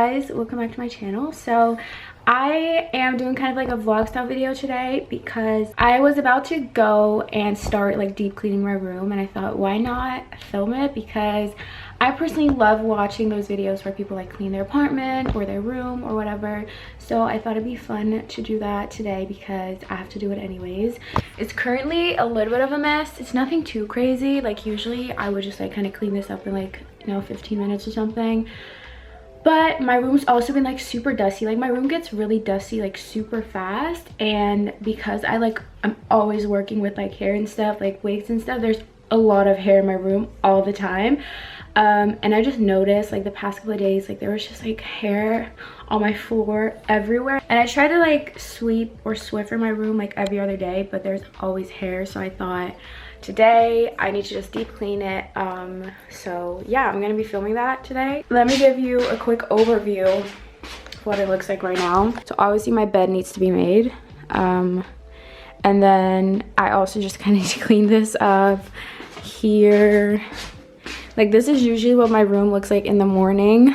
guys, welcome back to my channel. So I am doing kind of like a vlog style video today because I was about to go and start like deep cleaning my room, and I thought, why not film it? Because I personally love watching those videos where people like clean their apartment or their room or whatever. So I thought it'd be fun to do that today because I have to do it anyways. It's currently a little bit of a mess. It's nothing too crazy. Like usually I would just like kind of clean this up in like, you know, 15 minutes or something. But my room's also been like super dusty. Like my room gets really dusty like super fast, and because I'm always working with like hair and stuff, like wigs and stuff, there's a lot of hair in my room all the time. And I just noticed like the past couple of days, like there was just like hair on my floor everywhere, and I try to like sweep or Swiffer my room like every other day, but there's always hair. So I thought today I need to just deep clean it. So yeah, I'm gonna be filming that today. Let me give you a quick overview of what it looks like right now. So obviously my bed needs to be made, and then I also just kind of need to clean this up here. Like this is usually what my room looks like in the morning,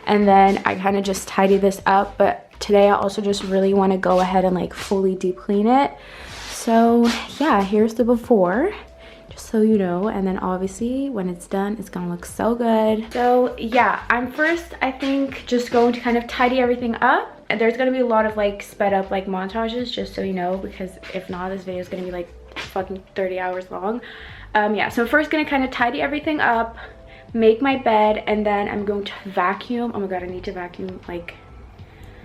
and then I kind of just tidy this up. But today I also just really want to go ahead and like fully deep clean it. So yeah, here's the before, just so you know, and then obviously when it's done, it's gonna look so good. So yeah, I'm first, I think, just going to kind of tidy everything up. And there's gonna be a lot of like sped up like montages, just so you know, because if not, this video is gonna be like fucking 30 hours long. Yeah, so I'm first gonna kind of tidy everything up, make my bed, and then I'm going to vacuum. Oh my god, I need to vacuum. Like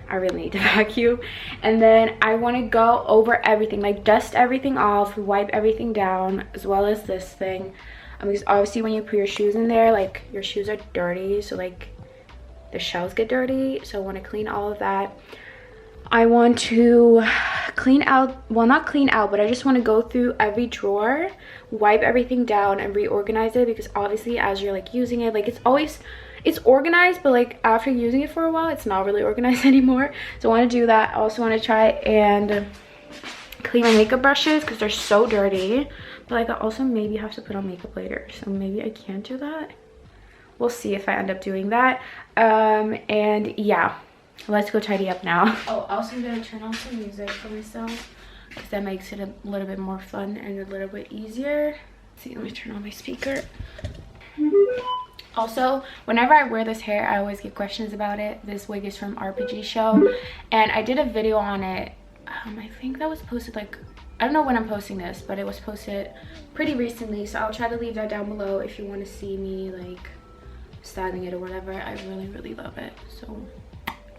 I really need to vacuum. And then I want to go over everything, like dust everything off, wipe everything down, as well as this thing. Because obviously when you put your shoes in there, like your shoes are dirty, so like the shells get dirty. So I want to clean all of that. I want to clean out, well, not clean out, but I just want to go through every drawer, wipe everything down, and reorganize it, because obviously as you're like using it, like it's organized, but like after using it for a while, it's not really organized anymore. So I want to do that. I also want to try and clean my makeup brushes because they're so dirty, but like I also maybe have to put on makeup later, so maybe I can't do that. We'll see if I end up doing that. And yeah, let's go tidy up now. Oh, also I'm gonna turn on some music for myself because that makes it a little bit more fun and a little bit easier. Let's see, let me turn on my speaker. Also, whenever I wear this hair, I always get questions about it. This wig is from RPG Show, and I did a video on it. I think that was posted like, I don't know when I'm posting this, but it was posted pretty recently, so I'll try to leave that down below if you want to see me like styling it or whatever. I really love it. So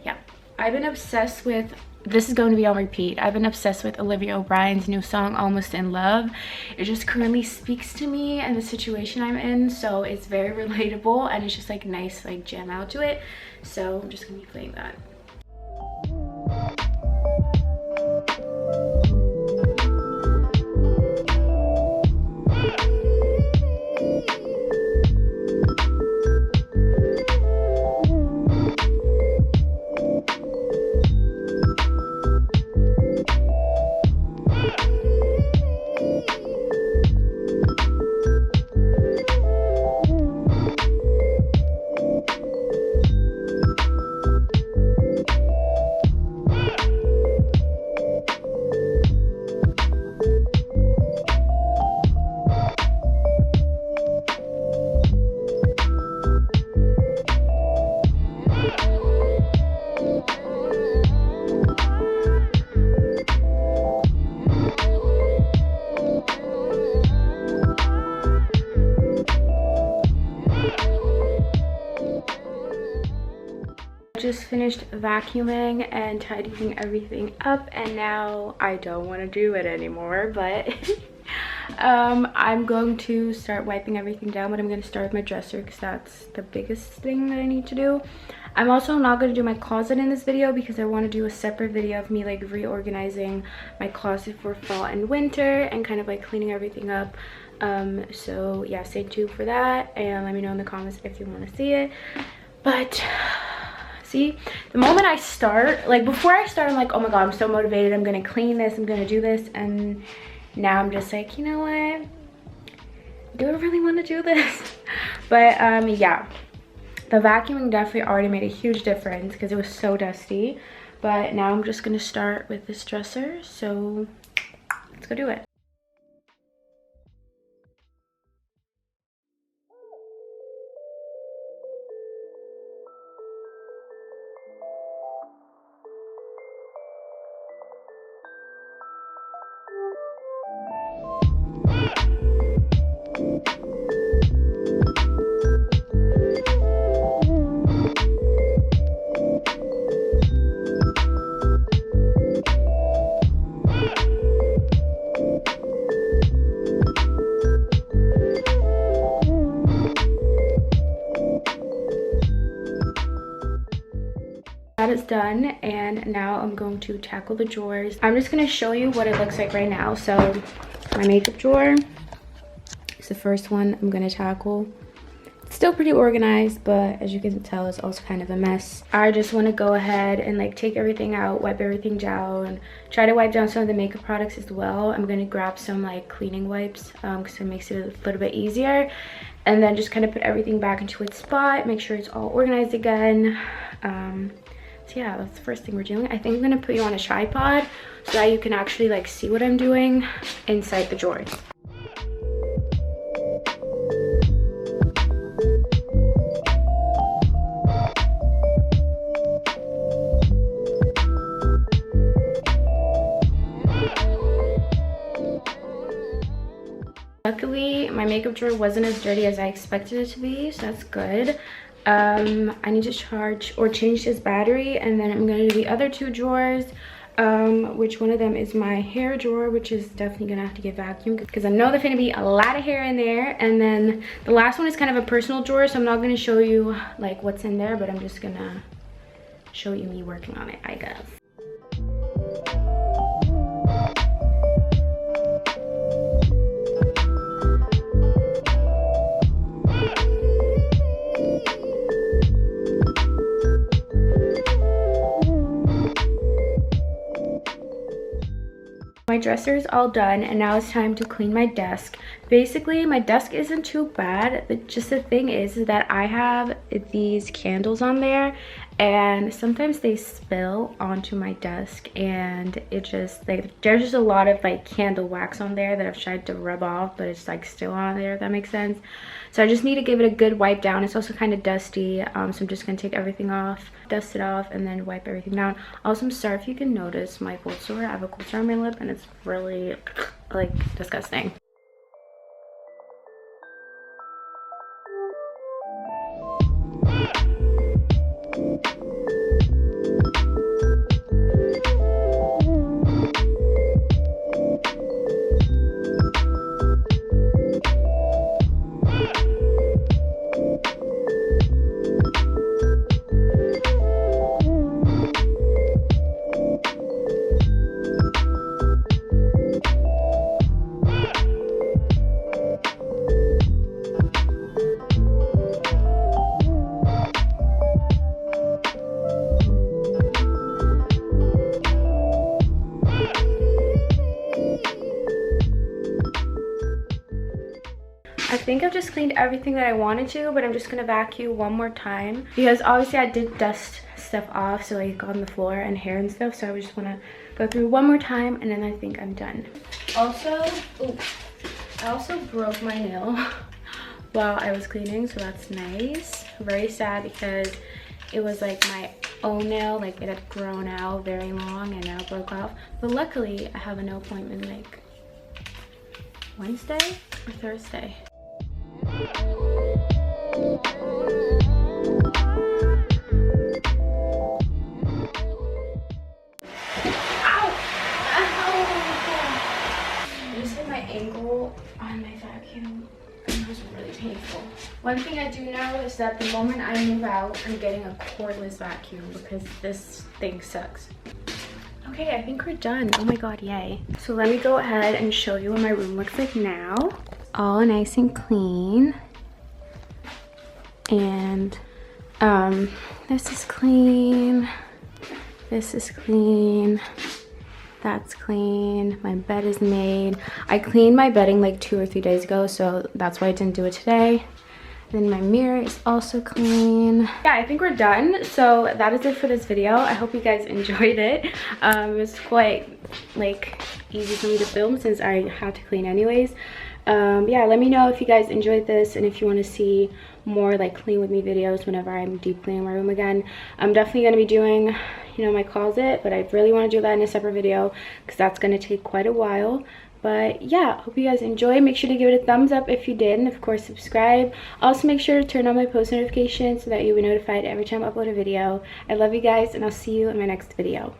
yeah, I've been obsessed with, this is going to be on repeat, I've been obsessed with Olivia O'Brien's new song Almost in Love. It just currently speaks to me and the situation I'm in, so it's very relatable, and it's just like nice like jam out to it. So I'm just gonna be playing that. Just finished vacuuming and tidying everything up, and now I don't want to do it anymore, but I'm going to start wiping everything down. But I'm going to start with my dresser because that's the biggest thing that I need to do. I'm also not going to do my closet in this video because I want to do a separate video of me like reorganizing my closet for fall and winter and kind of like cleaning everything up. So yeah, stay tuned for that, and let me know in the comments if you want to see it. But see, the moment I start, like before I start, I'm like, oh my god, I'm so motivated, I'm gonna clean this, I'm gonna do this, and now I'm just like, you know what, do I really want to do this? But yeah, The vacuuming definitely already made a huge difference because it was so dusty. But now I'm just gonna start with this dresser, so let's go do it. That is done, and now I'm going to tackle the drawers. I'm just going to show you what it looks like right now. So my makeup drawer is the first one I'm going to tackle. It's still pretty organized, but as you can tell, it's also kind of a mess. I just want to go ahead and like take everything out, wipe everything down, try to wipe down some of the makeup products as well. I'm going to grab some like cleaning wipes because it makes it a little bit easier, and then just kind of put everything back into its spot, make sure it's all organized again. So yeah, that's the first thing we're doing. I think I'm gonna put you on a tripod so that you can actually like see what I'm doing inside the drawers. Luckily, my makeup drawer wasn't as dirty as I expected it to be, so that's good. I need to charge or change this battery, and then I'm going to do the other two drawers, which one of them is my hair drawer, which is definitely going to have to get vacuumed because I know there's going to be a lot of hair in there. And then the last one is kind of a personal drawer, so I'm not going to show you like what's in there, but I'm just going to show you me working on it, I guess. My dresser is all done, and now it's time to clean my desk. Basically, my desk isn't too bad, but just the thing is that I have these candles on there, and sometimes they spill onto my desk, and it just like there's just a lot of like candle wax on there that I've tried to rub off, but it's like still on there, if that makes sense. So I just need to give it a good wipe down. It's also kind of dusty, so I'm just gonna take everything off, dust it off, and then wipe everything down. Also, I'm sorry if you can notice my cold sore. I have a cold sore on my lip, and it's really like disgusting. I think I've just cleaned everything that I wanted to, but I'm just gonna vacuum one more time because obviously I did dust stuff off, so like on the floor and hair and stuff, so I just want to go through one more time and then I think I'm done. Also, I also broke my nail while I was cleaning, so that's nice. Very sad because it was like my own nail, like it had grown out very long and now broke off, but luckily I have a nail appointment like Wednesday or Thursday. I just hit my ankle on my vacuum and it was really painful. One thing I do know is that the moment I move out, I'm getting a cordless vacuum because this thing sucks. Okay, I think we're done. Oh my god, yay. So let me go ahead and show you what my room looks like now. All nice and clean. And this is clean. This is clean. That's clean. My bed is made. I cleaned my bedding like 2 or 3 days ago, so that's why I didn't do it today. Then my mirror is also clean. Yeah, I think we're done. So that is it for this video. I hope you guys enjoyed it. It was quite like easy for me to film since I had to clean anyways. Yeah, let me know if you guys enjoyed this and if you want to see more like clean with me videos whenever I'm deep cleaning my room again. I'm definitely going to be doing, you know, my closet, but I really want to do that in a separate video because that's going to take quite a while. But yeah, hope you guys enjoy. Make sure to give it a thumbs up if you did, and of course subscribe. Also make sure to turn on my post notifications so that you'll be notified every time I upload a video. I love you guys, and I'll see you in my next video.